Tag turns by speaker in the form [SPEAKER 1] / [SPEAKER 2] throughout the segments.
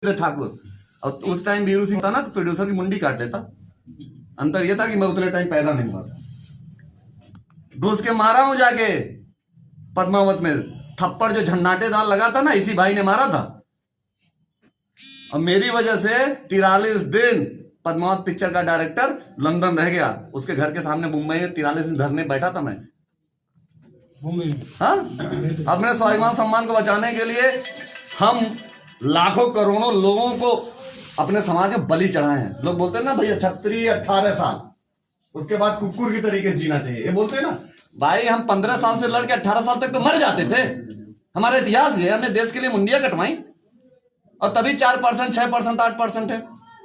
[SPEAKER 1] ठाकुर। और उस टाइम वीरू सिंह था ना, तो प्रोड्यूसर की मुंडी काट लेता। अंतर यह था कि मैं उतने टाइम पैदा नहीं हुआ था। घुस के मारा हूं जाके पद्मावत में, थप्पड़ जो झन्नाटेदार लगा था ना, इसी भाई ने मारा था। और मेरी वजह से 43 दिन पद्मावत पिक्चर का डायरेक्टर लंदन रह गया। उसके घर के सामने मुंबई में 43 दिन धरने बैठा था मैं। हाँ, अपने स्वाभिमान सम्मान को बचाने के लिए हम लाखों करोड़ों लोगों को अपने समाज में बलि चढ़ाए हैं। लोग बोलते हैं ना भैया 18 साल, उसके बाद कुकुर की तरीके से जीना चाहिए, ये बोलते हैं ना भाई। हम 15 साल से लड़के 18 साल तक तो मर जाते थे। हमारा इतिहास है, हमने देश के लिए मुंडिया कटवाई, और तभी 4%, 6%, 8% है।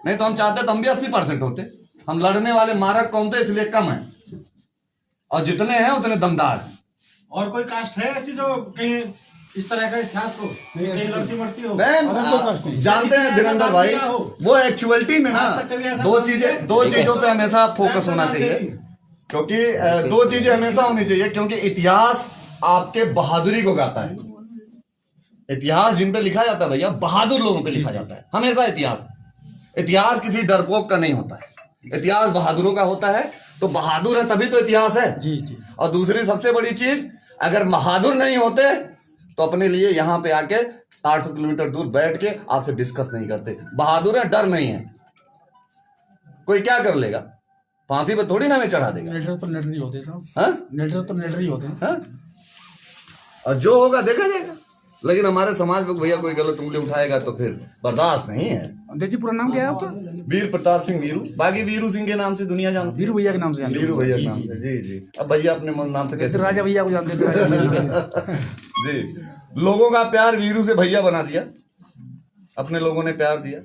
[SPEAKER 1] नहीं तो हम चाहते तो हम भी 80% होते। हम लड़ने वाले मारक कौन थे, इसलिए कम है, और जितने हैं उतने दमदार हैं।
[SPEAKER 2] और कोई कास्ट है ऐसी जो कहीं इस तरह का इतिहास हो, कहीं लड़ती मरती हो?
[SPEAKER 1] जानते हैं धीरेन्द्र भाई, वो एक्चुअलिटी में ना दो चीजों पे हमेशा फोकस होना चाहिए, क्योंकि दो चीजें हमेशा होनी चाहिए। क्योंकि इतिहास आपके बहादुरी को गाता है। इतिहास जिन पे लिखा जाता है भैया, बहादुर लोगों पे लिखा जाता है हमेशा। इतिहास किसी डरपोक का नहीं होता है, इतिहास बहादुरों का होता है। तो बहादुर है तभी तो इतिहास है।
[SPEAKER 2] जी।
[SPEAKER 1] और दूसरी सबसे बड़ी चीज, अगर बहादुर नहीं होते तो अपने लिए यहां पे आके 800 किलोमीटर दूर बैठ के आपसे डिस्कस नहीं करते। बहादुर है, डर नहीं है। कोई क्या कर लेगा, फांसी पे थोड़ी ना हमें चढ़ा देगा।
[SPEAKER 2] नेटर तो नेटर ही होते साहब।
[SPEAKER 1] हाँ,
[SPEAKER 2] नेटर तो नेटर ही होते हैं।
[SPEAKER 1] हाँ? और जो होगा देखा जाएगा। लेकिन हमारे समाज में भैया कोई गलत उंगली उठाएगा तो फिर बर्दाश्त नहीं है।
[SPEAKER 2] अध्यक्ष जी, पूरा नाम क्या है आपका?
[SPEAKER 1] वीर प्रताप सिंह वीरू, बाकी वीरू सिंह के नाम से दुनिया जानती।
[SPEAKER 2] वीरू भैया के नाम से जानते?
[SPEAKER 1] वीरू भैया के नाम से, जी जी। अब भैया अपने नाम से कैसे?
[SPEAKER 2] राजा भैया को जानते थे।
[SPEAKER 1] जी, लोगों का प्यार वीरू से भैया बना दिया, अपने लोगों ने प्यार दिया।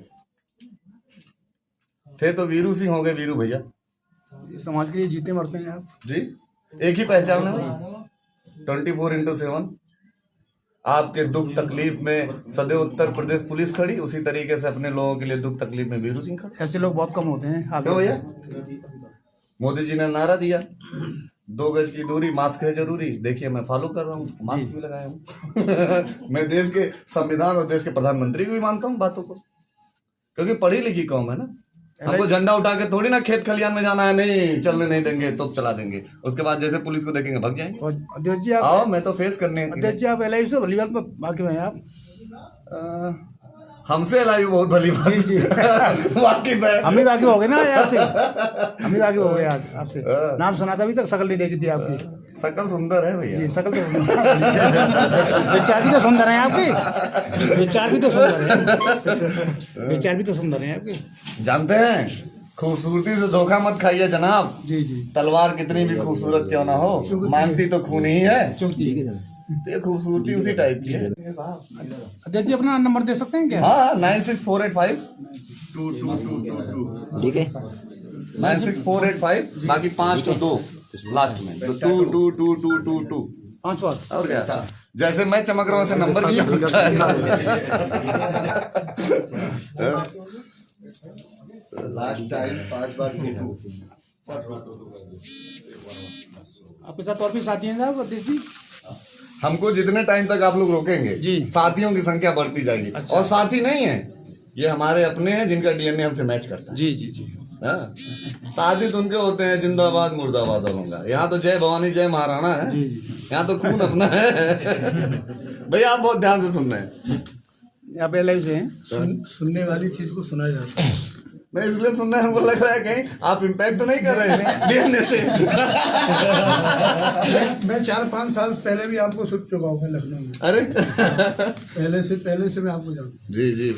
[SPEAKER 1] थे तो वीरू सिंह हो गए वीरू भैया।
[SPEAKER 2] समाज के लिए जीते मरते हैं आप
[SPEAKER 1] जी। एक ही पहचान है, 24/7। आपके दुख तकलीफ में सदैव उत्तर प्रदेश पुलिस खड़ी, उसी तरीके से अपने लोगों के लिए दुख तकलीफ में वीरू सिंह खड़े।
[SPEAKER 2] ऐसे लोग बहुत कम होते हैं।
[SPEAKER 1] क्यों भैया? मोदी जी ने नारा दिया 2 गज की दूरी, मास्क है जरूरी। देखिए मैं फॉलो कर रहा हूँ, मास्क भी लगाया हूँ। मैं देश के संविधान और देश के प्रधानमंत्री को भी मानता हूँ बातों को, क्योंकि पढ़ी लिखी कौम है ना। हमको झंडा उठा के थोड़ी ना खेत खलियान में जाना है, नहीं चलने नहीं देंगे तो चला देंगे। उसके बाद जैसे पुलिस को देखेंगे भाग जाएंगे।
[SPEAKER 2] अध्यक्ष जी आप,
[SPEAKER 1] आओ मैं तो फेस करने।
[SPEAKER 2] अध्यक्ष जी आप LIV से भलीवाल में बाकी में आप?
[SPEAKER 1] हमसे LIV बहुत भली बात
[SPEAKER 2] जी।
[SPEAKER 1] वाकिफ है।
[SPEAKER 2] हम भी बाकी हो गए ना आपसे, हम भी बाकी हो गए आपसे। नाम सुना था, अभी तक शकल नहीं देखी थी आपकी।
[SPEAKER 1] शकल सुंदर है भैया।
[SPEAKER 2] जी, शकल तो विचार भी तो सुंदर है आपके, विचार भी तो सुंदर है, विचार भी तो सुंदर है आपके।
[SPEAKER 1] जानते हैं, खूबसूरती से धोखा मत खाइए जनाब।
[SPEAKER 2] जी जी।
[SPEAKER 1] तलवार कितनी भी खूबसूरत क्यों ना हो, मांगती तो खून ही है।
[SPEAKER 2] चुंगती।
[SPEAKER 1] तो ये खूबसूरती उसी टाइप की है।
[SPEAKER 2] अध्यक्ष जी अपना नंबर दे सकते हैं क्या?
[SPEAKER 1] हाँ, 96485
[SPEAKER 3] ठीक है,
[SPEAKER 1] 96485, बाकी 5 तो 2 लास्ट में, तो 2222222।
[SPEAKER 2] 5 बार।
[SPEAKER 1] और क्या, जैसे मैं चमक रहा हूँ ऐसे नंबर भी चमकता है। लास्ट टाइम 5 बार 2।
[SPEAKER 2] आपके साथ और भी साथी हैं साहब अध्यक्ष जी?
[SPEAKER 1] हमको जितने टाइम तक आप लोग रोकेंगे
[SPEAKER 2] जी,
[SPEAKER 1] साथियों की संख्या बढ़ती जाएगी।
[SPEAKER 2] अच्छा।
[SPEAKER 1] और साथी नहीं है, ये हमारे अपने हैं जिनका DNA हमसे मैच करता है।
[SPEAKER 2] जी जी जी।
[SPEAKER 1] हाँ? साथी तो उनके होते हैं जिंदाबाद मुर्दाबाद होगा। यहाँ तो जय भवानी जय महाराणा है।
[SPEAKER 2] जी जी।
[SPEAKER 1] यहाँ तो खून अपना है। भैया आप बहुत ध्यान से सुन रहे हैं।
[SPEAKER 2] आप LIV से हैं?
[SPEAKER 4] सुनने वाली चीज को सुना जाता है।
[SPEAKER 1] मैं इसलिए सुनना है, हमको लग रहा है कहीं आप इम्पैक्ट तो नहीं कर रहे हैं DNA से।
[SPEAKER 4] मैं 4-5 साल पहले भी आपको सुन चुका हूँ लखनऊ में।
[SPEAKER 1] अरे
[SPEAKER 4] पहले से मैं आपको जानता हूँ।
[SPEAKER 1] जी जी।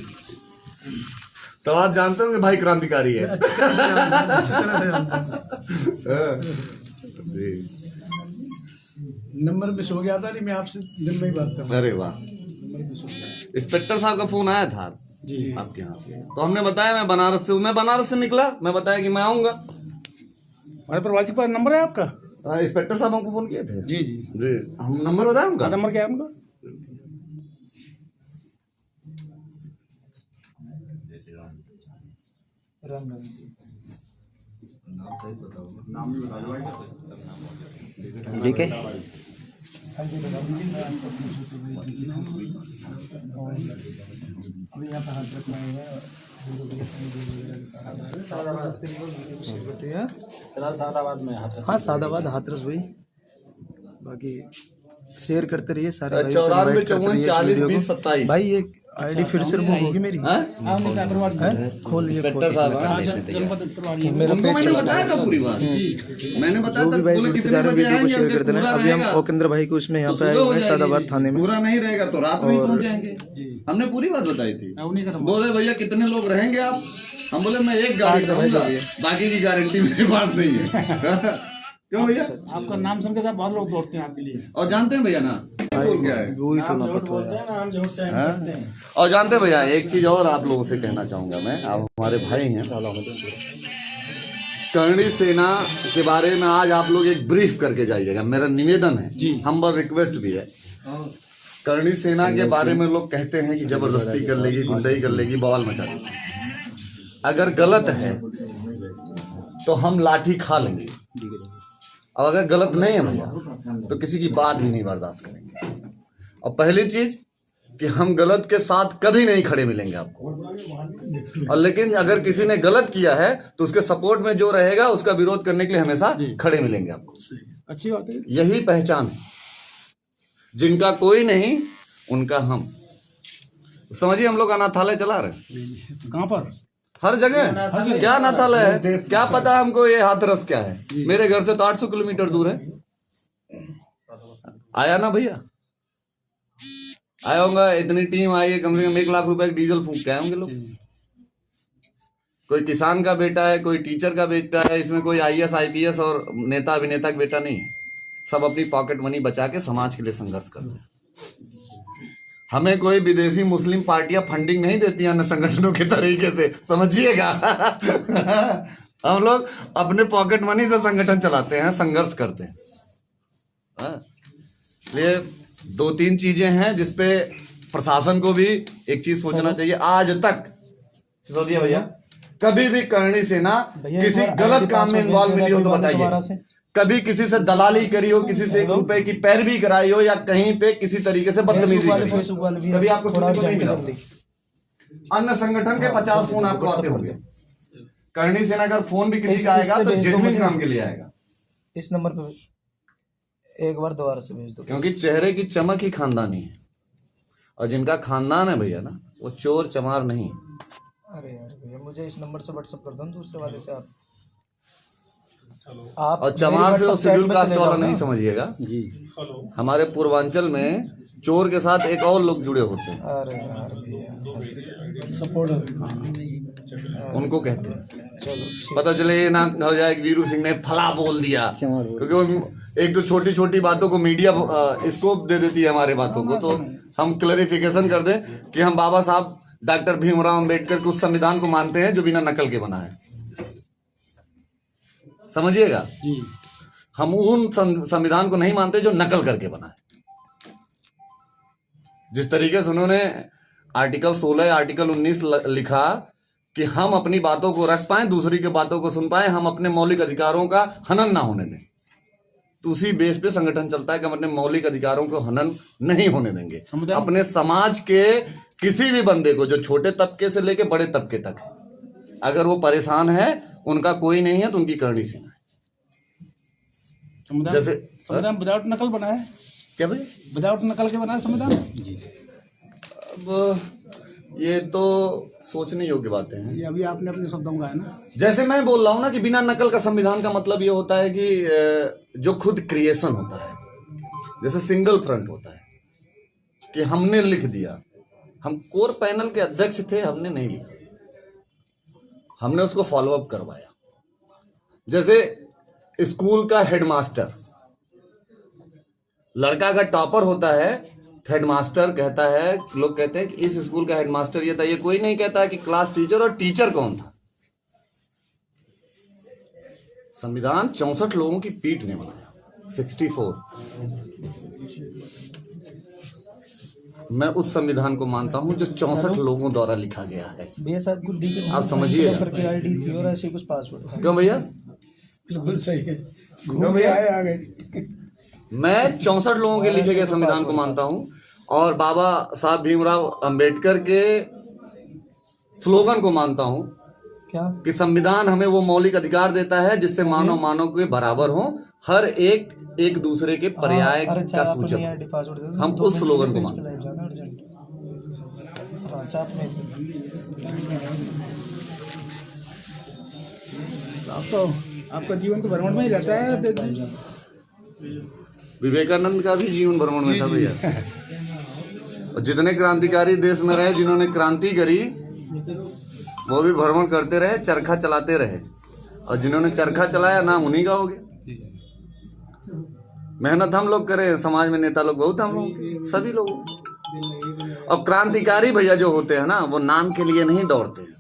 [SPEAKER 1] तो आप जानते हो कि भाई क्रांतिकारी है।
[SPEAKER 4] अच्छी तरह से जानता हूँ।
[SPEAKER 1] जी।
[SPEAKER 4] नंबर मिस हो गया था, नहीं मैं आपसे दिन में ही बात कर रहा
[SPEAKER 1] अरे वाह, इंस्पेक्टर साहब का फोन आया था
[SPEAKER 2] जी
[SPEAKER 1] आपके यहाँ, तो हमने बताया मैं बनारस से हूँ। मैं बनारस से निकला, मैं बताया कि मैं आऊंगा।
[SPEAKER 2] हमारे प्रवासी पर नंबर है आपका?
[SPEAKER 1] इंस्पेक्टर साहब हमको फोन किए थे।
[SPEAKER 2] जी जी
[SPEAKER 1] जी, हम नंबर बताया उनका।
[SPEAKER 2] नंबर क्या है आपका?
[SPEAKER 3] ठीक है।
[SPEAKER 2] अभी यहाँ पर हाथरस में आए हैं सादाबाद में हाथरस। हाँ सादाबाद हाथरस भाई, बाकी शेयर करते रहिए सारे भाई,
[SPEAKER 1] 94 54 40 20 27
[SPEAKER 2] भाई। ये आईडी फिर से बुक होगी मेरी, खोल लिए
[SPEAKER 1] इंस्पेक्टर साहब
[SPEAKER 2] मेरा
[SPEAKER 1] उनको मैंने बताया था पूरी बात, मैंने बताया था
[SPEAKER 2] भाई
[SPEAKER 1] बोले
[SPEAKER 2] जुड़ते
[SPEAKER 1] कितने
[SPEAKER 2] जा रहे
[SPEAKER 1] बजे
[SPEAKER 2] वीडियो को
[SPEAKER 1] आएंगे,
[SPEAKER 2] शेयर
[SPEAKER 1] हमने
[SPEAKER 2] करते
[SPEAKER 1] पूरा
[SPEAKER 2] हैं। अभी हम
[SPEAKER 1] रहेगा
[SPEAKER 2] ओकेंद्र भाई को इसमें यहाँ
[SPEAKER 1] तो
[SPEAKER 2] पे आए
[SPEAKER 1] सुबह हो
[SPEAKER 2] हुए हैं
[SPEAKER 1] जाएगी।
[SPEAKER 2] सादाबाद थाने में।
[SPEAKER 1] पूरा नहीं रहेगा तो रात में ही पहुंच जाएंगे, हमने पूरी बात बताई थी। बोले भैया कितने लोग रहेंगे आप, हम बोले मैं एक गाड़ी रहूंगा, बाकी की गारंटी मेरे पास नहीं है। क्यों भैया?
[SPEAKER 2] आपका नाम सुन के साथ बहुत लोग दौड़ते हैं आपके लिए,
[SPEAKER 1] और जानते हैं भैया ना क्या है,
[SPEAKER 2] वही तो ना बोलते हैं ना, हम जोर से
[SPEAKER 1] और जानते हैं भैया एक चीज और आप लोगों से कहना चाहूंगा मैं, आप हमारे भाई हैं, करणी सेना के बारे में आज आप लोग एक ब्रीफ करके जाइएगा, मेरा निवेदन है, हम्बल रिक्वेस्ट भी है। करणी सेना के बारे में लोग कहते हैं कि जबरदस्ती कर लेगी, गुंडाई कर लेगी, बवाल मचा देगी। अगर गलत है तो हम लाठी खा लेंगे, और अगर गलत नहीं है भैया तो किसी की बात भी नहीं बर्दाश्त करेंगे। और पहली चीज कि हम गलत के साथ कभी नहीं खड़े मिलेंगे आपको, और लेकिन अगर किसी ने गलत किया है तो उसके सपोर्ट में जो रहेगा उसका विरोध करने के लिए हमेशा खड़े मिलेंगे आपको।
[SPEAKER 2] अच्छी बात है,
[SPEAKER 1] यही पहचान है, जिनका कोई नहीं उनका हम। समझिए हम लोग अनाथालय चला रहे हैं,
[SPEAKER 2] कहाँ पर?
[SPEAKER 1] हर जगह। क्या अनाथालय है, क्या पता हमको ये हाथरस क्या है, मेरे घर से तो 800 किलोमीटर दूर है। आया ना भैया, आया होगा, इतनी टीम आई है, कम से कम 1 लाख रुपए का डीजल फूंक के आए होंगे लोग। कोई किसान का बेटा है, कोई टीचर का बेटा है, इसमें कोई IAS IPS और नेता अभिनेता का बेटा नहीं है। सब अपनी पॉकेट मनी बचा के समाज के लिए संघर्ष करते हैं। हमें कोई विदेशी मुस्लिम पार्टियां फंडिंग नहीं देती अन्य संगठनों के तरीके से, समझिएगा। हम लोग अपने पॉकेट मनी से संगठन चलाते हैं, संघर्ष करते हैं। इसलिए 2-3 चीजें हैं जिसपे प्रशासन को भी एक चीज सोचना चाहिए। आज तक सिसोदिया भैया कभी भी करणी सेना किसी गलत काम में इन्वॉल्व मिली हो तो बताइए, कभी किसी से दलाली करी हो, किसी से 1 रुपए की पैरवी कराई हो, या कहीं पे किसी तरीके से बदतमीजी करी हो, कभी आपको सुनने को नहीं मिला। अन्य संगठन के 50 फोन आपको आते होंगे, करणी सेना अगर फोन भी किसी का आएगा तो जेन्युइन काम के लिए आएगा।
[SPEAKER 2] इस नंबर पे एक बार दोबारा से भेज दो,
[SPEAKER 1] क्योंकि चेहरे की चमक ही खानदानी है, और जिनका खानदान है भैया ना, वो चोर चमार नहीं।
[SPEAKER 2] अरे यार भैया मुझे इस नंबर से व्हाट्सएप कर दो, दूसरे वाले से आप
[SPEAKER 1] और चमार से शेड्यूल कास्ट वाला नहीं समझिएगा जी। हमारे पूर्वांचल में चोर के साथ एक और लोग जुड़े होते हैं,
[SPEAKER 2] अरे यार भैया सपोर्टर
[SPEAKER 1] उनको कहते हैं। चलो पता चले ये ना हो जाए कि वीरू सिंह ने फला बोल दिया, क्योंकि वो एक दो छोटी छोटी बातों को मीडिया स्कोप दे देती है हमारे बातों को। तो हम क्लैरिफिकेशन कर दें कि हम बाबा साहब डॉक्टर भीमराव अंबेडकर के उस संविधान को मानते हैं जो बिना नकल के बना है, समझिएगा। हम उन संविधान को नहीं मानते जो नकल करके बना है। जिस तरीके से उन्होंने आर्टिकल 16 आर्टिकल 19 लिखा कि हम अपनी बातों को रख पाए, दूसरी की बातों को सुन पाए, हम अपने मौलिक अधिकारों का हनन ना होने दें, तो उसी बेस पे संगठन चलता है कि हम अपने मौलिक अधिकारों को हनन नहीं होने देंगे। अपने समाज के किसी भी बंदे को, जो छोटे तबके से लेके बड़े तबके तक, अगर वो परेशान है, उनका कोई नहीं है, तो उनकी करणी सेना है। जैसे
[SPEAKER 2] संविधान विदाउट नकल बना है
[SPEAKER 1] क्या भाई,
[SPEAKER 2] विदाउट नकल के बना है संविधान।
[SPEAKER 1] अब ये तो सोचने योग्य बातें हैं।
[SPEAKER 2] ये अभी आपने अपने शब्दों में कहा है ना,
[SPEAKER 1] जैसे मैं बोल रहा हूं ना कि बिना नकल का संविधान का मतलब ये होता है कि जो खुद क्रिएशन होता है, जैसे सिंगल फ्रंट होता है कि हमने लिख दिया, हम कोर पैनल के अध्यक्ष थे, हमने नहीं लिखा, हमने उसको फॉलो अप करवाया। जैसे स्कूल का हेडमास्टर, लड़का का टॉपर होता है, हेडमास्टर कहता है, लोग कहते हैं कि इस स्कूल का हेडमास्टर ये था, ये कोई नहीं कहता है कि क्लास टीचर और टीचर कौन था। संविधान 64 लोगों की पीठ ने बनाया, 64। मैं उस संविधान को मानता हूं जो 64 लोगों द्वारा लिखा गया है। आप समझिए,
[SPEAKER 2] आईडी थी और ऐसे कुछ पासवर्ड था।
[SPEAKER 1] क्यों भैया,
[SPEAKER 4] बिल्कुल सही है,
[SPEAKER 1] क्यों भैया
[SPEAKER 4] आ गए।
[SPEAKER 1] मैं 64 लोगों के लिखे गए संविधान को मानता हूं और बाबा साहब भीमराव अंबेडकर के स्लोगन को मानता हूं
[SPEAKER 3] क्या
[SPEAKER 1] कि संविधान हमें वो मौलिक अधिकार देता है जिससे मानव मानव के बराबर हो, हर एक दूसरे के पर्याय का सूचक हो। हम उस स्लोगन को मानते हैं।
[SPEAKER 2] तो आपका जीवन तो भ्रमण में ही रहता है अध्यक्ष जी।
[SPEAKER 1] विवेकानंद का भी जीवन भ्रमण में था भैया। और जितने क्रांतिकारी देश में रहे, जिन्होंने क्रांति करी, वो भी भ्रमण करते रहे, चरखा चलाते रहे। और जिन्होंने चरखा चलाया नाम उन्हीं का हो गया। मेहनत हम लोग करें, समाज में नेता लोग बहुत हम लोग, सभी लोग। और क्रांतिकारी भैया जो होते हैं ना, वो नाम के लिए नहीं दौड़ते हैं,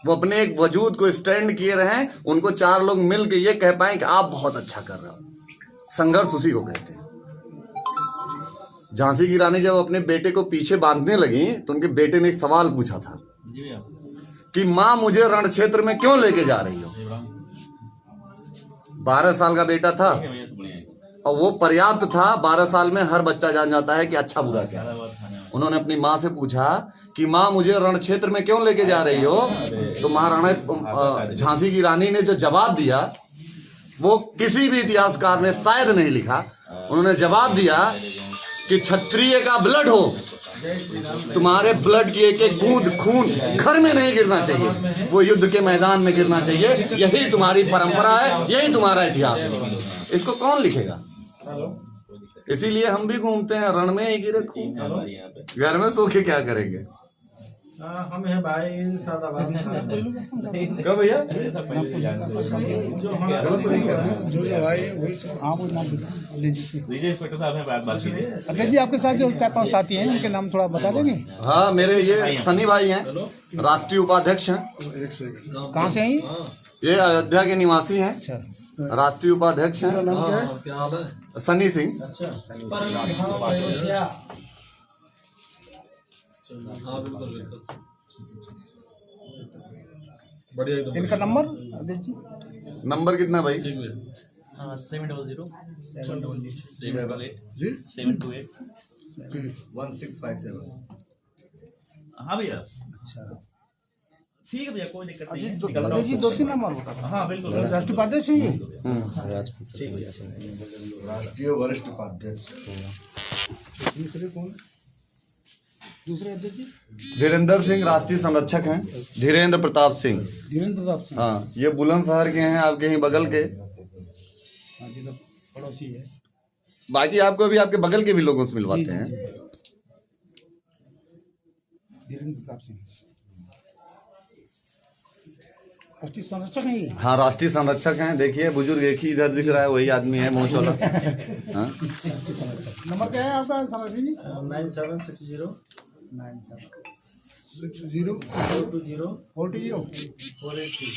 [SPEAKER 1] वो अपने एक वजूद को स्टैंड किए रहे, उनको 4 लोग मिल के ये कह पाए कि आप बहुत अच्छा कर रहे हो। संघर्ष उसी को कहते हैं। झांसी की रानी जब अपने बेटे को पीछे बांधने लगी तो उनके बेटे ने एक सवाल पूछा था कि माँ मुझे रण क्षेत्र में क्यों लेके जा रही हो। 12 साल का बेटा था और वो पर्याप्त था। 12 साल में हर बच्चा जान जाता है कि अच्छा बुरा क्या है। उन्होंने अपनी माँ से पूछा कि माँ मुझे रण क्षेत्र में क्यों लेके जा रही हो। तो महाराणा झांसी की रानी ने जो जवाब दिया वो किसी भी इतिहासकार ने शायद नहीं लिखा। उन्होंने जवाब दिया कि क्षत्रिय का ब्लड हो, तुम्हारे ब्लड की एक एक बूंद खून घर में नहीं गिरना चाहिए, वो युद्ध के मैदान में गिरना चाहिए। यही तुम्हारी परंपरा है, यही तुम्हारा इतिहास है। इसको कौन लिखेगा? इसीलिए हम भी घूमते हैं, रण में ही गिरे खून, घर में सो के क्या करेंगे।
[SPEAKER 3] हम है भाई सादा बात
[SPEAKER 1] क्या भैया?
[SPEAKER 3] इंस्पेक्टर साहब हैं, बात कीजिए।
[SPEAKER 2] अध्यक्ष जी आपके साथ जो 4-5 साथी हैं उनके नाम थोड़ा बता देंगे?
[SPEAKER 1] हाँ, मेरे ये सनी भाई हैं, राष्ट्रीय उपाध्यक्ष हैं।
[SPEAKER 2] कहाँ से हैं
[SPEAKER 1] ये अयोध्या के निवासी हैं,
[SPEAKER 2] अच्छा,
[SPEAKER 1] राष्ट्रीय उपाध्यक्ष हैं सनी सिंह।
[SPEAKER 3] बढ़िया एकदम।
[SPEAKER 2] इनका नंबर अध्यक्ष जी?
[SPEAKER 1] नंबर कितना भाई?
[SPEAKER 3] 700 हाँ भैया।
[SPEAKER 2] अच्छा
[SPEAKER 3] ठीक है भैया, कोई दिक्कत नहीं है।
[SPEAKER 2] अध्यक्ष जी 2-3 नंबर बता।
[SPEAKER 3] हाँ बिल्कुल।
[SPEAKER 2] राष्ट्रीय उपाध्यक्ष हैं ये?
[SPEAKER 1] राष्ट्रीय वरिष्ठ उपाध्यक्ष।
[SPEAKER 2] दूसरे कौन? दूसरे अध्यक्ष जी?
[SPEAKER 1] धीरेन्द्र सिंह राष्ट्रीय संरक्षक हैं। धीरेन्द्र प्रताप सिंह।
[SPEAKER 2] धीरेन्द्र प्रताप सिंह।
[SPEAKER 1] हाँ, ये बुलंदशहर के हैं, आपके ही बगल के।
[SPEAKER 2] हाँ जी, तो पड़ोसी है।
[SPEAKER 1] बाकी आपको भी आपके बगल के भी लोगों से मिलवाते हैं।
[SPEAKER 2] धीरेन्द्र प्रताप सिंह राष्ट्रीय संरक्षक हैं ये?
[SPEAKER 1] हाँ, राष्ट्रीय संरक्षक हैं। देखिए बुजुर्ग एक ही इधर दिख रहा है, वही आदमी है मोच वाला। हाँ?
[SPEAKER 2] नंबर क्या है आपका संरक्षक जी?
[SPEAKER 3] 9760
[SPEAKER 2] 9760
[SPEAKER 3] 420
[SPEAKER 2] 483।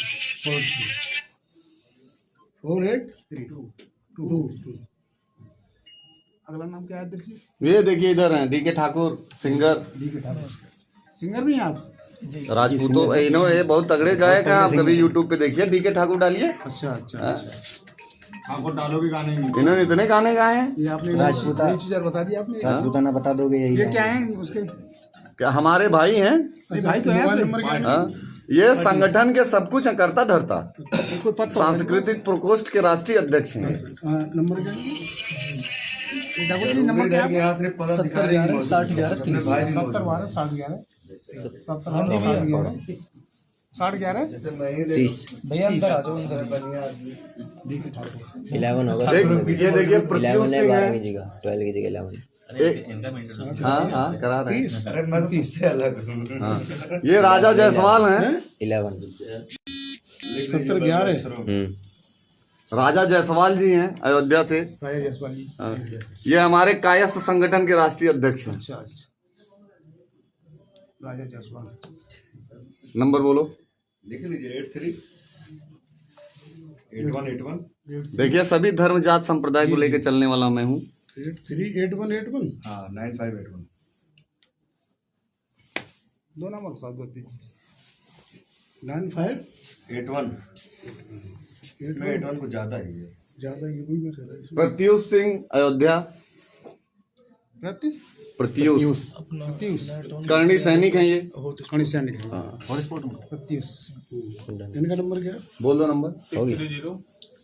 [SPEAKER 2] अगला नाम क्या है अध्यक्ष जी?
[SPEAKER 1] ये देखिए इधर हैं DK Thakur, singer.
[SPEAKER 2] DK Thakur singer भी हैं आप?
[SPEAKER 1] राजपूतों इन्होंने ये बहुत तगड़े गायक हैं। आप कभी यूट्यूब पे देखिए, डीके ठाकुर डालिए।
[SPEAKER 2] अच्छा अच्छा अच्छा।
[SPEAKER 4] आपको डालोगे गाने
[SPEAKER 1] इन्होंने इतने गाने गाए हैं।
[SPEAKER 2] ये आपने नई चीज़ बता दी आपने।
[SPEAKER 5] राजपूताना बता दोगे यही?
[SPEAKER 2] ये क्या है उसके?
[SPEAKER 1] क्या हमारे भाई हैं?
[SPEAKER 2] नहीं, भाई तो है आपके।
[SPEAKER 1] हाँ? ये संगठन के सब कुछ करता धरता।
[SPEAKER 2] कोई पद तो
[SPEAKER 1] सांस्कृतिक प्रकोष्ठ के राष्ट्रीय अध्यक्ष हैं।
[SPEAKER 2] नंबर क्या है? ठाकुर जी नंबर क्या है?
[SPEAKER 3] 7011 6011 30
[SPEAKER 2] 70 12 60 11
[SPEAKER 5] 30
[SPEAKER 3] भैया अंदर आ जाओ, अंदर।
[SPEAKER 5] 11 होगा।
[SPEAKER 1] ये देखिए
[SPEAKER 5] 11
[SPEAKER 1] प्रत्युष
[SPEAKER 5] है,
[SPEAKER 1] सिंह
[SPEAKER 5] 12
[SPEAKER 1] है।
[SPEAKER 5] की जगह 12 की जगह 11।
[SPEAKER 1] हाँ हाँ, करा रहे हैं।
[SPEAKER 4] अरे मैं तो तुझसे अलग हूँ।
[SPEAKER 1] हाँ, ये राजा जायसवाल हैं।
[SPEAKER 5] 11
[SPEAKER 2] 70
[SPEAKER 1] राजा जायसवाल जी हैं अयोध्या से।
[SPEAKER 2] जयसवाल जी।
[SPEAKER 1] हाँ, ये हमारे कायस्थ संगठन के राष्ट्रीय अध्यक्ष हैं।
[SPEAKER 2] अच्छा अच्छा। राजा जायसवाल।
[SPEAKER 1] नंबर बोलो।
[SPEAKER 4] लिख लीजिए 83 8181।
[SPEAKER 1] देखिए सभी धर्म जात संप्रदाय को लेकर चलने वाला मैं हूँ।
[SPEAKER 2] 838181।
[SPEAKER 4] हाँ 9581।
[SPEAKER 2] 2 नंबर के साथ दो 95
[SPEAKER 4] 81 इसमें 81 कुछ ज्यादा ही है। ज्यादा ये भी मैं कर रहा
[SPEAKER 1] प्रत्युष सिंह अयोध्या, प्रत्युष करणी सैनिक हैं ये।
[SPEAKER 4] प्रत्युष इनका नंबर क्या है?
[SPEAKER 1] बोल दो नंबर।
[SPEAKER 5] होगी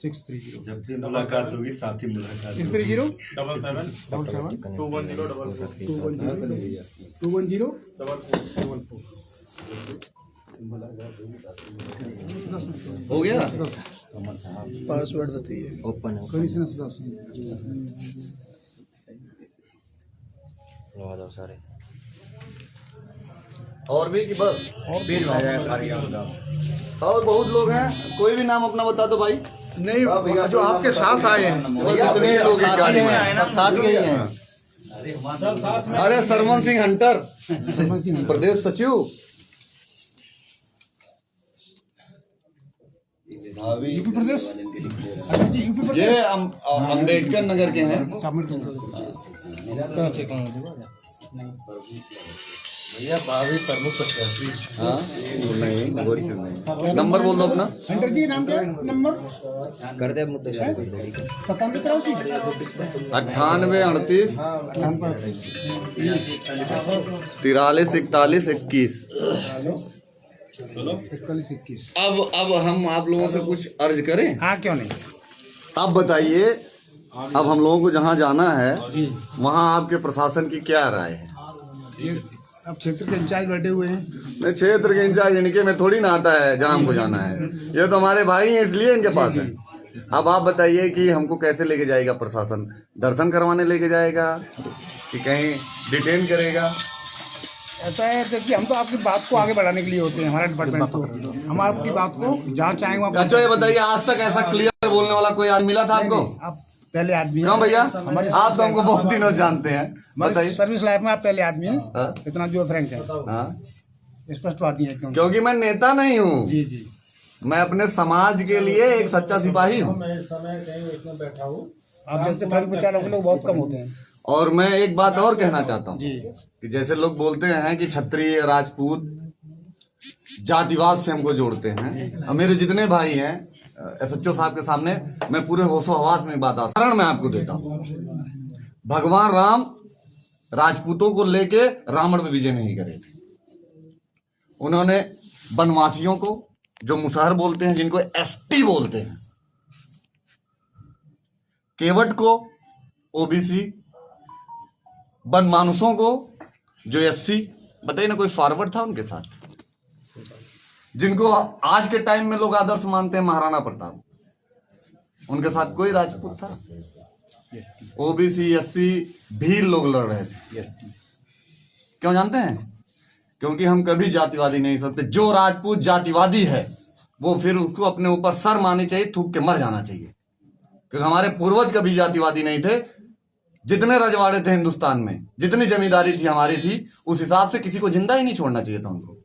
[SPEAKER 4] 630
[SPEAKER 6] जब भी मुलाकात होगी साथ ही मुलाकात
[SPEAKER 4] 630 210
[SPEAKER 1] हो गया।
[SPEAKER 3] पासवर्ड बताइए।
[SPEAKER 5] ओपन है
[SPEAKER 4] कहीं से 10
[SPEAKER 5] लगा दो सारे।
[SPEAKER 1] और भी कि बस और बहुत लोग हैं, कोई भी नाम अपना बता दो भाई।
[SPEAKER 4] नहीं, जो आपके साथ आए हैं
[SPEAKER 1] बस इतने ही लोग इस गाड़ी में
[SPEAKER 5] सब साथ के ही हैं।
[SPEAKER 1] अरे सरवन सिंह हंटर प्रदेश सचिव,
[SPEAKER 4] यूपी प्रदेश। अच्छा जी, यूपी प्रदेश।
[SPEAKER 1] ये अम्बेडकर नगर के हैं।
[SPEAKER 6] भैया भावी प्रमुख प्रत्याशी।
[SPEAKER 1] हाँ नहीं, वो नहीं। नंबर बोल दो अपना।
[SPEAKER 4] हंटर जी नाम क्या है? नंबर
[SPEAKER 5] कर दे मुद्दे शुरू कर दे।
[SPEAKER 4] 9783
[SPEAKER 1] 9838 43 41 21।
[SPEAKER 4] 41
[SPEAKER 1] अब हम आप लोगों से कुछ अर्ज करें।
[SPEAKER 2] हाँ क्यों नहीं।
[SPEAKER 1] आप बताइए, अब हम लोगों को जहाँ जाना है वहाँ आपके प्रशासन की क्या राय है?
[SPEAKER 4] अब क्षेत्र के इंचार्ज बैठे हुए हैं।
[SPEAKER 1] नहीं, क्षेत्र के इंचार्ज इनके में थोड़ी ना आता है जहाँ हमको जाना है। ये तो हमारे भाई हैं इसलिए इनके पास है। अब आप बताइए कि हमको कैसे लेके जाएगा प्रशासन? दर्शन करवाने लेके जाएगा कि कहीं डिटेन करेगा?
[SPEAKER 2] ऐसा है देखिए, हम तो आपकी बात को आगे बढ़ाने के लिए होते हैं, हमारा डिपार्टमेंट तो हम आपकी बात को जहाँ चाहेंगे वहाँ।
[SPEAKER 1] अच्छा ये बताइए, आज तक ऐसा क्लियर बोलने वाला कोई आदमी मिला था आपको?
[SPEAKER 2] आप पहले आदमी हैं।
[SPEAKER 1] क्यों भैया, आप तो हमको बहुत दिनों से जानते हैं। बताइए।
[SPEAKER 2] सर्विस लाइफ में आप पहले आदमी हैं।
[SPEAKER 1] हाँ?
[SPEAKER 2] इतना जो फ्रैंक है,
[SPEAKER 1] हाँ,
[SPEAKER 2] स्पष्टवादी है। क्यों?
[SPEAKER 1] क्योंकि मैं नेता नहीं हूँ,
[SPEAKER 2] जी जी।
[SPEAKER 1] मैं अपने समाज के लिए एक सच्चा सिपाही हूँ।
[SPEAKER 3] मैं इस समय कहीं इसमें बैठा हूँ।
[SPEAKER 2] आप जैसे फ्रंट प्रचारकों के लोग बहुत कम होते हैं।
[SPEAKER 1] और मैं एक बात और कहना चाहता हूँ
[SPEAKER 2] जी।
[SPEAKER 1] कि जैसे लोग बोलते हैं कि क्षत्रिय राजपूत जातिवाद से हमको जोड़ते हैं, और मेरे जितने भाई हैं एसएचओ साहब के सामने मैं पूरे होशो हवास में बात कारण मैं आपको देता हूँ। भगवान राम राजपूतों को लेके रावण पे विजय नहीं करे थे। उन्होंने वनवासियों को, जो मुसहर बोलते हैं, जिनको एसटी बोलते हैं, केवट को ओबीसी, बनमानुसों को जो एससी, बताइए ना कोई फॉरवर्ड था उनके साथ? जिनको आज के टाइम में लोग आदर्श मानते हैं, महाराणा प्रताप, उनके साथ कोई राजपूत था? ओबीसी एससी भी लोग लड़ रहे थे। क्यों जानते हैं? क्योंकि हम कभी जातिवादी नहीं सकते। जो राजपूत जातिवादी है वो फिर उसको अपने ऊपर सर मारनी चाहिए, थूक के मर जाना चाहिए। क्योंकि हमारे पूर्वज कभी जातिवादी नहीं थे। जितने रजवाड़े थे हिंदुस्तान में, जितनी जमींदारी थी हमारी थी, उस हिसाब से किसी को जिंदा ही नहीं छोड़ना चाहिए था उनको।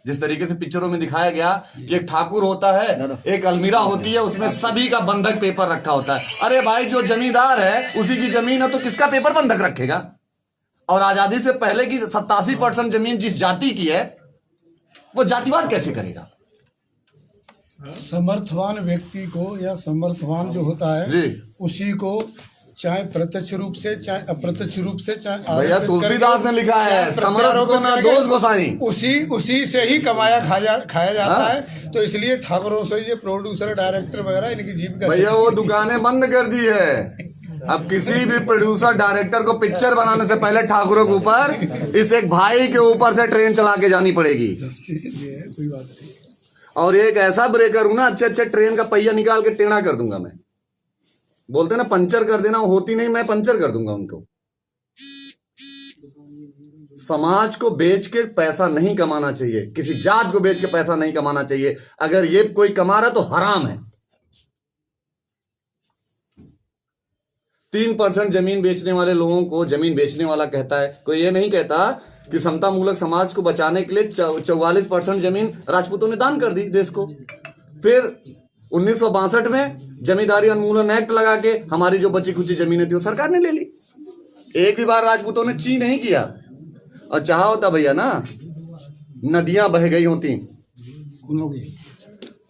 [SPEAKER 1] जिस तरीके से पिक्चरों में दिखाया गया कि एक ठाकुर होता है, एक अलमीरा होती है, उसमें सभी का बंधक पेपर रखा होता है। अरे भाई, जो जमींदार है उसी की जमीन है, तो किसका पेपर बंधक रखेगा? और आजादी से पहले की 87% जमीन जिस जाति की है, वो जातिवाद कैसे करेगा?
[SPEAKER 4] समर्थवान व्यक्ति को या समर्थवान जो होता है
[SPEAKER 1] जी।
[SPEAKER 4] उसी को चाहे प्रत्यक्ष रूप से चाहे अप्रत्यक्ष रूप से चाहे
[SPEAKER 1] भैया
[SPEAKER 4] आरोपित
[SPEAKER 1] तुलसीदास ने लिखा है,
[SPEAKER 4] करके
[SPEAKER 1] समर्थ को ना दोष गोसाई।
[SPEAKER 4] उसी से ही खाया जाता है। तो इसलिए ठाकुरों से ये प्रोड्यूसर डायरेक्टर वगैरह इनकी जीविका
[SPEAKER 1] भैया वो दुकानें बंद कर दी है। अब किसी भी प्रोड्यूसर डायरेक्टर को पिक्चर बनाने से पहले ठाकुरों के ऊपर, इस एक भाई के ऊपर से ट्रेन चला के जानी पड़ेगी।
[SPEAKER 4] कोई बात नहीं।
[SPEAKER 1] और एक ऐसा ब्रेकर हूं ना, अच्छे ट्रेन का पहिया निकाल के टेढ़ा कर दूंगा मैं। बोलते ना पंचर कर देना, वो होती नहीं, मैं पंचर कर दूंगा उनको। समाज को बेच के पैसा नहीं कमाना चाहिए, किसी जात को बेच के पैसा नहीं कमाना चाहिए। अगर ये कोई कमा रहा तो हराम है। 3% जमीन बेचने वाले लोगों को जमीन बेचने वाला कहता है। कोई ये नहीं कहता कि समता मूलक समाज को बचाने के लिए 44% जमीन राजपूतों ने दान कर दी देश को। फिर 1962 में जमींदारी उन्मूलन एक्ट लगा के हमारी जो बची खुची जमीनें थी वो सरकार ने ले ली। एक भी बार राजपूतों ने ची नहीं किया। और चाहा होता भैया ना, नदियां बह गई होती।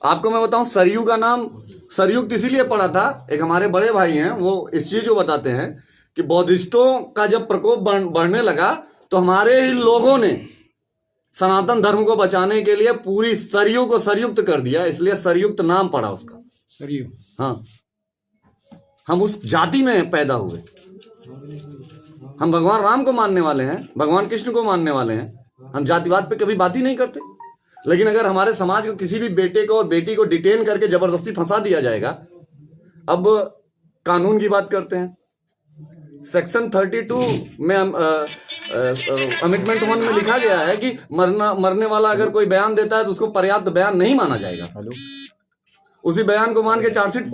[SPEAKER 1] आपको मैं बताऊं, सरयू का नाम सरयुक्त इसीलिए पढ़ा था, एक हमारे बड़े भाई हैं वो इस चीज को बताते हैं कि बौद्धिस्टों का जब प्रकोप बढ़ने लगा तो हमारे ही लोगों ने सनातन धर्म को बचाने के लिए पूरी सरयू को सरयुक्त कर दिया, इसलिए सरयुक्त नाम पड़ा उसका।
[SPEAKER 2] सरयू।
[SPEAKER 1] हाँ, हम उस जाति में पैदा हुए। हम भगवान राम को मानने वाले हैं, भगवान कृष्ण को मानने वाले हैं। हम जातिवाद पे कभी बात ही नहीं करते। लेकिन अगर हमारे समाज को किसी भी बेटे को और बेटी को डिटेन करके जबरदस्ती फंसा दिया जाएगा, अब कानून की बात करते हैं। सेक्शन 32 में अमेंडमेंट 1 में लिखा गया है कि मरने वाला अगर कोई बयान देता है तो उसको पर्याप्त बयान नहीं माना जाएगा। उसी बयान को मान के चार्जशीट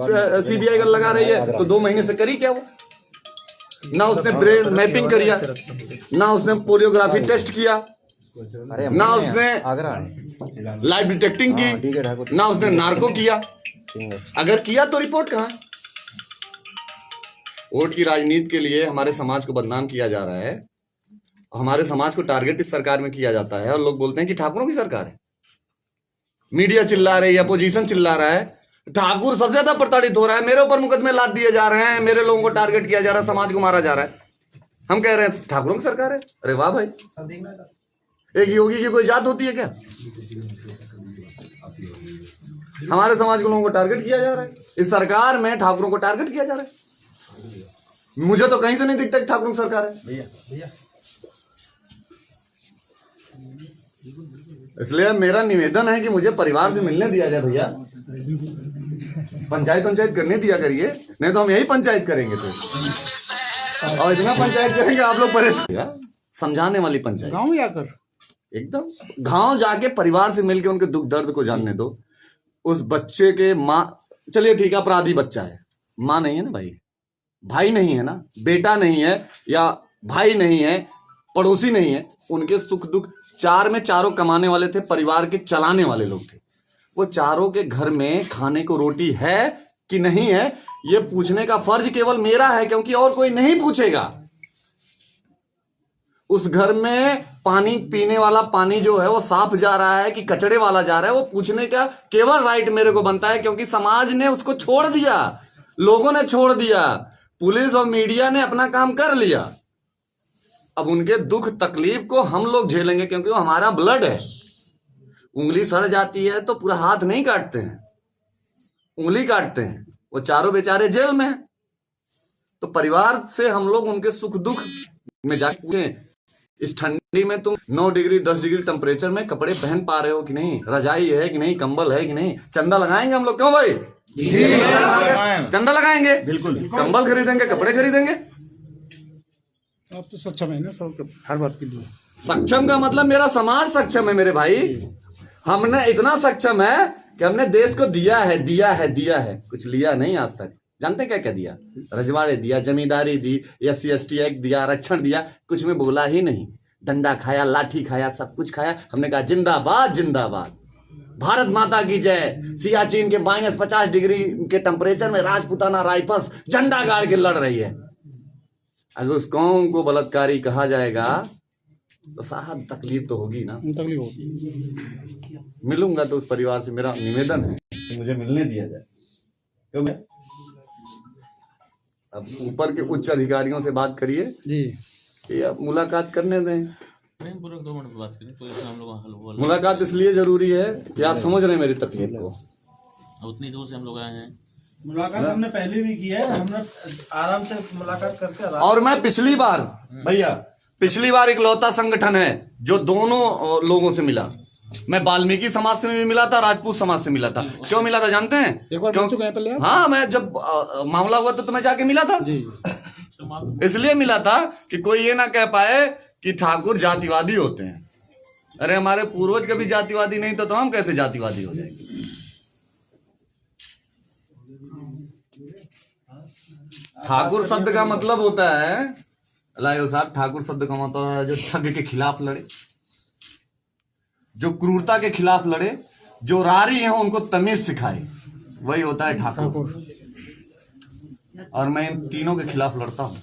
[SPEAKER 1] सीबीआई अगर लगा रही है तो 2 महीने से करी क्या वो? ना उसने ब्रेन मैपिंग करिया, ना उसने पोलियोग्राफी टेस्ट किया, ना उसने लाइव डिटेक्टिंग की, ना उसने नार्को किया। अगर किया तो रिपोर्ट कहाँ है? वोट की राजनीति के लिए हमारे समाज को बदनाम किया जा रहा है। हमारे समाज को टारगेट इस सरकार में किया जाता है और लोग बोलते हैं कि ठाकुरों की सरकार है। मीडिया चिल्ला रही है, अपोजिशन चिल्ला रहा है, ठाकुर सबसे ज्यादा प्रताड़ित हो रहा है, मेरे ऊपर मुकदमे लाद दिए जा रहे हैं, मेरे लोगों को टारगेट किया जा रहा है, समाज को मारा जा रहा है। हम कह रहे हैं ठाकुरों की सरकार है। अरे वाह भाई, एक योगी की कोई जात होती है क्या? हमारे समाज के लोगों को टारगेट किया जा रहा है, इस सरकार में ठाकुरों को टारगेट किया जा रहा है। मुझे तो कहीं से नहीं दिखता कि ठाकुरों की सरकार है। इसलिए मेरा निवेदन है कि मुझे परिवार से मिलने दिया जाए भैया। पंचायत करने दिया करिए, नहीं तो हम यही पंचायत करेंगे तो। और इतना पंचायत करेंगे आप लोग परेशान। समझाने वाली पंचायत,
[SPEAKER 2] गाँव जाकर
[SPEAKER 1] एकदम गांव जाके परिवार से मिलके उनके दुख दर्द को जानने दो। उस बच्चे के माँ, चलिए ठीक है अपराधी बच्चा है, माँ नहीं है ना भाई, भाई नहीं है ना, बेटा नहीं है या भाई नहीं है, पड़ोसी नहीं है। उनके सुख दुख, 4 में चारों कमाने वाले थे, परिवार के चलाने वाले लोग थे। वो चारों के घर में खाने को रोटी है कि नहीं है, ये पूछने का फर्ज केवल मेरा है, क्योंकि और कोई नहीं पूछेगा। उस घर में पानी पीने वाला पानी जो है वो साफ जा रहा है कि कचड़े वाला जा रहा है, वो पूछने का केवल राइट मेरे को बनता है, क्योंकि समाज ने उसको छोड़ दिया, लोगों ने छोड़ दिया, पुलिस और मीडिया ने अपना काम कर लिया। अब उनके दुख तकलीफ को हम लोग झेलेंगे, क्योंकि वो हमारा ब्लड है। उंगली सड़ जाती है तो पूरा हाथ नहीं काटते हैं, उंगली काटते हैं। वो चारों बेचारे जेल में हैं, तो परिवार से हम लोग उनके सुख दुख में जाके पूछें, इस ठंडी में तुम 9 डिग्री 10 डिग्री टेम्परेचर में कपड़े पहन पा रहे हो कि नहीं, रजाई है कि नहीं, कंबल है कि नहीं। चंदा लगाएंगे हम लोग, क्यों भाई? चंदा लगाएंगे, बिल्कुल। कंबल खरीदेंगे, कपड़े खरीदेंगे।
[SPEAKER 2] आप तो सक्षम है ना सब हर बात के लिए।
[SPEAKER 1] सक्षम का मतलब मेरा समाज सक्षम है मेरे भाई। हमने इतना सक्षम है कि हमने देश को दिया है, कुछ लिया नहीं आज तक। जानते क्या क्या दिया? रजवाड़े दिया, जमींदारी दी, SC ST एक्ट दिया, आरक्षण दिया, कुछ में बोला ही नहीं। डंडा खाया, लाठी खाया, सब कुछ खाया। हमने कहा जिंदाबाद जिंदाबाद, भारत माता की जय। सियाचिन के -50 डिग्री के टेम्परेचर में राजपूताना राइफल्स झंडा गाड़ के लड़ रही है। अगर उस कौम को बलात्कारी कहा जाएगा तो साहब तकलीफ तो होगी ना,
[SPEAKER 2] तकलीफ होगी।
[SPEAKER 1] मिलूंगा तो उस परिवार से मेरा निवेदन है कि मुझे मिलने दिया जाए, क्योंकि अब ऊपर के उच्च अधिकारियों से बात करिए
[SPEAKER 2] जी
[SPEAKER 1] कि अब मुलाकात करने दें।
[SPEAKER 3] पूरा 2 मिनट बात करें तो इसमें हम लोग
[SPEAKER 1] मुलाकात इसलिए जरूरी है कि आप समझ रहे हैं मेरी तकलीफ को।
[SPEAKER 3] उतनी दूर से हम लोग आए हैं।
[SPEAKER 6] मुलाकात हमने पहले भी की है, हमने आराम से मुलाकात करके
[SPEAKER 1] और मैं पिछली बार भैया इकलौता संगठन है जो दोनों लोगों से मिला। मैं वाल्मीकि समाज से भी मिला था, राजपूत समाज से मिला था। क्यों मिला था जानते हैं?
[SPEAKER 2] एक बार मिल चुके हैं पहले आप?
[SPEAKER 1] हाँ, मैं जब मामला हुआ तो मैं जाके मिला था
[SPEAKER 2] जी।
[SPEAKER 1] इसलिए मिला था कि कोई ये ना कह पाए कि ठाकुर जातिवादी होते हैं। अरे हमारे पूर्वज कभी जातिवादी नहीं तो हम कैसे जातिवादी हो जाएंगे? ठाकुर शब्द का मतलब होता है, लायो साहब, ठाकुर शब्द का मतलब है जो ठग के खिलाफ लड़े, जो क्रूरता के खिलाफ लड़े, जो रारी हैं उनको तमीज सिखाए, वही होता है ठाकुर। और मैं इन तीनों के खिलाफ लड़ता हूं।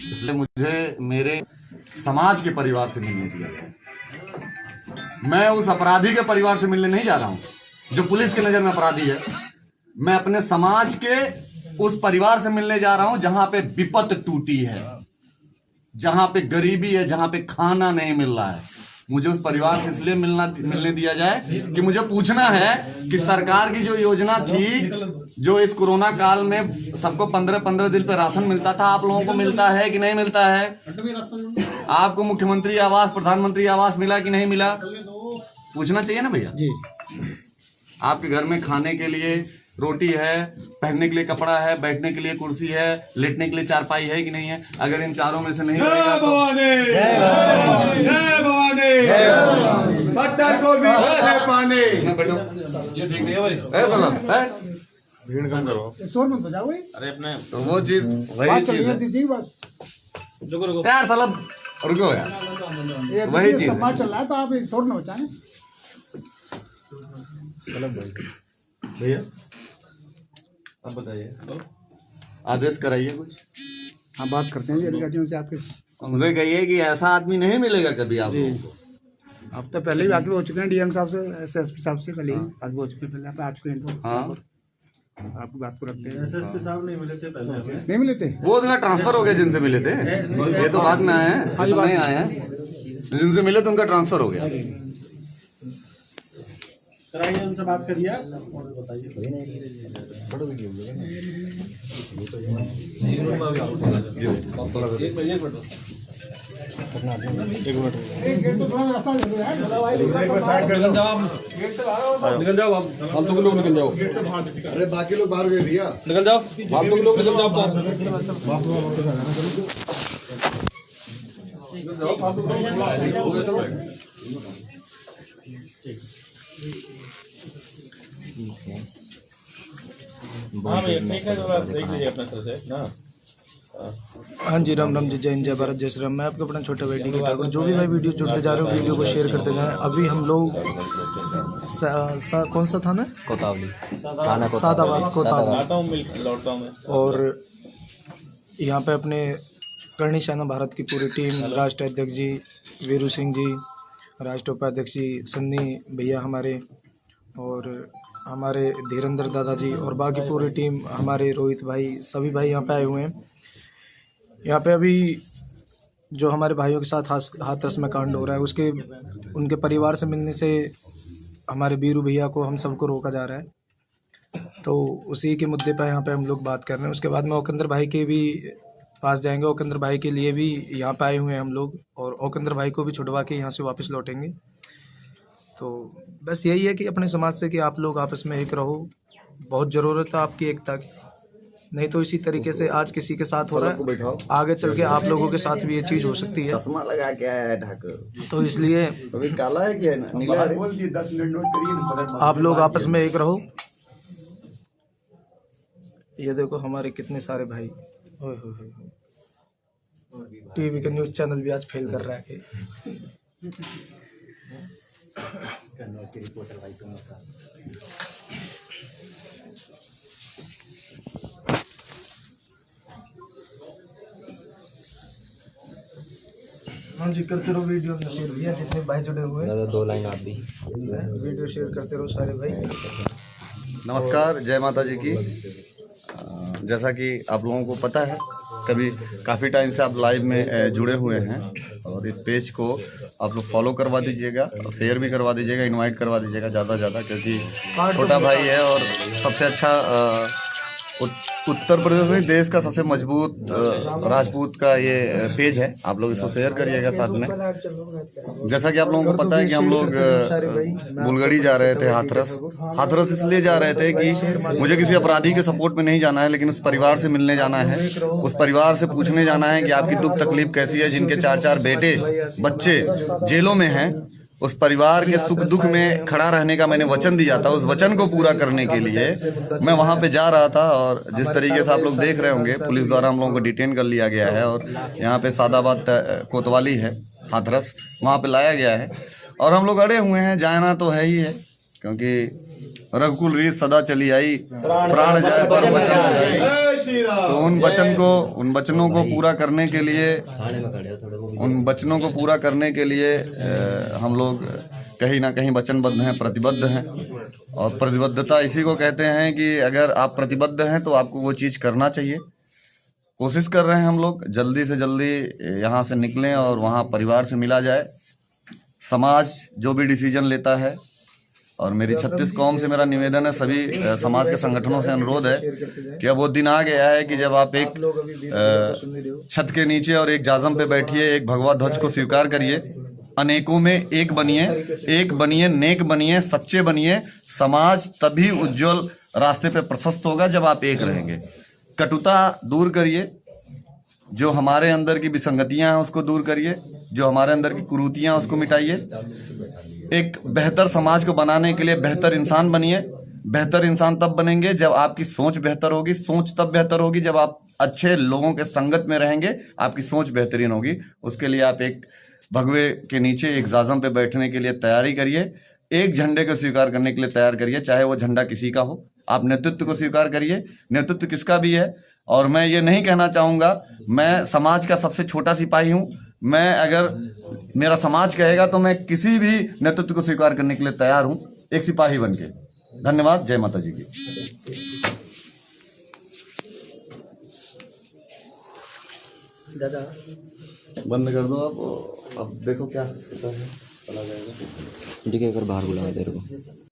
[SPEAKER 1] इसलिए मुझे मेरे समाज के परिवार से मिलने दिया गया। मैं उस अपराधी के परिवार से मिलने नहीं जा रहा हूं जो पुलिस की नजर में अपराधी है। मैं अपने समाज के उस परिवार से मिलने जा रहा हूं जहां पे विपत टूटी है, जहां पे गरीबी है, जहां पे खाना नहीं मिल रहा है। मुझे उस परिवार से इसलिए मिलने दिया जाए कि मुझे पूछना है कि सरकार की जो योजना थी, जो इस कोरोना काल में सबको 15-15 दिन पे राशन मिलता था, आप लोगों को मिलता है कि नहीं मिलता है? आपको मुख्यमंत्री आवास, प्रधानमंत्री आवास मिला कि नहीं मिला? पूछना चाहिए ना भैया जी। आपके घर में खाने के लिए रोटी है, पहनने के लिए कपड़ा है, बैठने के लिए कुर्सी है, लेटने के लिए चारपाई है कि नहीं है? अगर इन चारों में से नहीं रहेगा तो
[SPEAKER 4] पत्थर को भी पानी।
[SPEAKER 3] भीड़ कम करो।
[SPEAKER 2] शोर मत बजाओ।
[SPEAKER 3] अरे अपने
[SPEAKER 1] तो वो चीज वही चीज है
[SPEAKER 2] दीजिए बस।
[SPEAKER 3] रुको
[SPEAKER 1] यार, साला रुको यार, वही चीज है।
[SPEAKER 2] बात चल रहा है तो आप शोर न बचाएं।
[SPEAKER 1] भैया अब बताइए, आदेश कराइए कुछ।
[SPEAKER 2] हाँ, बात करते हैं जी अधिकारियों से आपके।
[SPEAKER 1] मुझे कहिए कि ऐसा आदमी नहीं मिलेगा कभी आप लोगों को।
[SPEAKER 2] अब तो पहले भी आगे हो चुके हैं, डीएम साहब से, एसएसपी साहब से पहले आगे हो चुके हैं, पहले आप आ चुके हैं तो
[SPEAKER 1] हाँ,
[SPEAKER 2] आपकी बात को रखते हैं।
[SPEAKER 6] एसएसपी साहब नहीं मिले थे पहले हमें।
[SPEAKER 2] नहीं मिले थे?
[SPEAKER 1] वो उनका ट्रांसफर हो गया जिनसे मिले थे, ये तो बाद में आए हैं, ये तो नहीं आए हैं। जिनसे मिले तो उनका ट्रांसफर हो गया।
[SPEAKER 6] कराइए, उनसे बात करिए आप और बताइए।
[SPEAKER 2] गेट तो थोड़ा रास्ता दे दो यार।
[SPEAKER 7] निकल जाओ आप, फालतू के लोग निकल जाओ।
[SPEAKER 4] अरे बाकी लोग बाहर गए भैया,
[SPEAKER 7] निकल जाओ, फालतू के लोग निकल जाओ।
[SPEAKER 3] हाँ भैया ठीक है, थोड़ा देख लीजिए अपने तरफ से ना।
[SPEAKER 8] हाँ जी, राम राम जी, जय हिंद, जय भारत, जय श्री राम। मैं आपका अपना छोटा भाई डी ठाकुर। जो भी भाई वीडियो जुड़ते जा रहे हो, वीडियो को शेयर करते जाएं। अभी हम लोग कौन सा थाना?
[SPEAKER 5] कोतावली,
[SPEAKER 8] सादाबाद कोतावली।
[SPEAKER 3] आता हूँ, मिल लौटता हूँ मैं।
[SPEAKER 8] और यहाँ पे अपने करणी सेना भारत की पूरी टीम, राष्ट्रीय अध्यक्ष जी वीरू सिंह जी, राष्ट्रीय उपाध्यक्ष जी सन्नी भैया हमारे, और हमारे धीरेन्द्र दादाजी, और बाकी पूरी टीम, हमारे रोहित भाई, सभी भाई यहाँ पे आए हुए हैं। यहाँ पे अभी जो हमारे भाइयों के साथ हाथरस में कांड हो रहा है, उसके उनके परिवार से मिलने से हमारे वीरू भैया को, हम सबको रोका जा रहा है। तो उसी के मुद्दे पर यहाँ पे हम लोग बात कर रहे हैं। उसके बाद में औकेंद्र भाई के भी पास जाएंगे। औकेंद्र भाई के लिए भी यहाँ पे आए हुए हैं हम लोग, और औकेंद्र भाई को भी छुड़वा के यहाँ से वापस लौटेंगे। तो बस यही है कि अपने समाज से कि आप लोग आपस में एक रहो। बहुत ज़रूरत है आपकी एकता की, नहीं तो इसी तरीके से आज किसी के साथ हो रहा है, आगे चल के आप लोगों के साथ भी ये चीज़ हो सकती है।
[SPEAKER 1] चश्मा लगा के आया है ठाकुर,
[SPEAKER 8] तो इसलिए
[SPEAKER 1] अभी काला है कि नीला है?
[SPEAKER 4] 10 मिनट नोट करिए।
[SPEAKER 8] आप लोग आपस में एक रहो। ये देखो हमारे कितने सारे भाई, ओए होए होए, टीवी का न्यूज़ चैनल भी आज फेल कर रहा है कि हाँ जी, करते रहो वीडियो शेयर भैया, जितने भाई जुड़े हुए हैं।
[SPEAKER 5] दादा 2 लाइन आप भी
[SPEAKER 8] वीडियो शेयर करते रहो सारे भाई।
[SPEAKER 1] नमस्कार, जय माता जी की। जैसा कि आप लोगों को पता है, काफ़ी टाइम से आप लाइव में जुड़े हुए हैं, और इस पेज को आप लोग फॉलो करवा दीजिएगा, और शेयर भी करवा दीजिएगा, इनवाइट करवा दीजिएगा ज़्यादा से ज़्यादा, क्योंकि छोटा भाई है और सबसे अच्छा उत्तर प्रदेश में देश का सबसे मजबूत राजपूत का ये पेज है। आप लोग इसको शेयर करिएगा साथ में। जैसा कि आप लोगों को पता है कि हम लोग बुलगड़ी जा रहे थे, हाथरस इसलिए जा रहे थे कि मुझे किसी अपराधी के सपोर्ट में नहीं जाना है, लेकिन उस परिवार से मिलने जाना है, उस परिवार से पूछने जाना है कि आपकी दुख तकलीफ कैसी है, जिनके 4-4 बेटे बच्चे जेलों में हैं। उस परिवार के सुख दुख में खड़ा रहने का मैंने वचन दिया था, उस वचन को पूरा करने के लिए मैं वहां पे जा रहा था। और जिस तरीके से आप लोग देख रहे होंगे, पुलिस द्वारा हम लोगों को डिटेन कर लिया गया है, और यहाँ पे सादाबाद कोतवाली है, हाथरस, वहाँ पे लाया गया है, और हम लोग अड़े हुए हैं। जाना तो है ही है, क्योंकि रघुकुल रीत सदा चली आई, प्राण जाए पर वचन न जाए। तो उन वचनों को पूरा करने के लिए, उन वचनों को पूरा करने के लिए हम लोग कहीं ना कहीं वचनबद्ध हैं, प्रतिबद्ध हैं। और प्रतिबद्धता इसी को कहते हैं कि अगर आप प्रतिबद्ध हैं तो आपको वो चीज़ करना चाहिए। कोशिश कर रहे हैं हम लोग जल्दी से जल्दी यहाँ से निकलें और वहाँ परिवार से मिला जाए। समाज जो भी डिसीजन लेता है, और मेरी 36 कौम से मेरा निवेदन है, सभी समाज के संगठनों से अनुरोध है कि अब वो दिन आ गया है कि जब आप एक छत के नीचे और एक जाजम पे बैठिए, एक भगवा ध्वज को स्वीकार करिए, अनेकों में एक बनिए, नेक बनिए, सच्चे बनिए। समाज तभी उज्जवल रास्ते पे प्रशस्त होगा जब आप एक रहेंगे। कटुता दूर करिए, जो हमारे अंदर की विसंगतियां हैं उसको दूर करिए, जो हमारे अंदर की कुरीतियां उसको मिटाइए। एक बेहतर समाज को बनाने के लिए बेहतर इंसान बनिए। बेहतर इंसान तब बनेंगे जब आपकी सोच बेहतर होगी। सोच तब बेहतर होगी जब आप अच्छे लोगों के संगत में रहेंगे, आपकी सोच बेहतरीन होगी। उसके लिए आप एक भगवे के नीचे एक जाजम पे बैठने के लिए तैयारी करिए। एक झंडे को स्वीकार करने के लिए तैयार करिए, चाहे वो झंडा किसी का हो। आप नेतृत्व को स्वीकार करिए, नेतृत्व किसका भी है। और मैं ये नहीं कहना चाहूँगा मैं समाज का सबसे छोटा सिपाही हूँ। मैं अगर मेरा समाज कहेगा तो मैं किसी भी नेतृत्व को स्वीकार करने के लिए तैयार हूँ, एक सिपाही बन के। धन्यवाद। जय माता जी की। बंद कर दो आप। अब देखो क्या होता है, चला जाएगा।
[SPEAKER 5] ठीक है, एक बार बाहर बुलाओ तेरे को।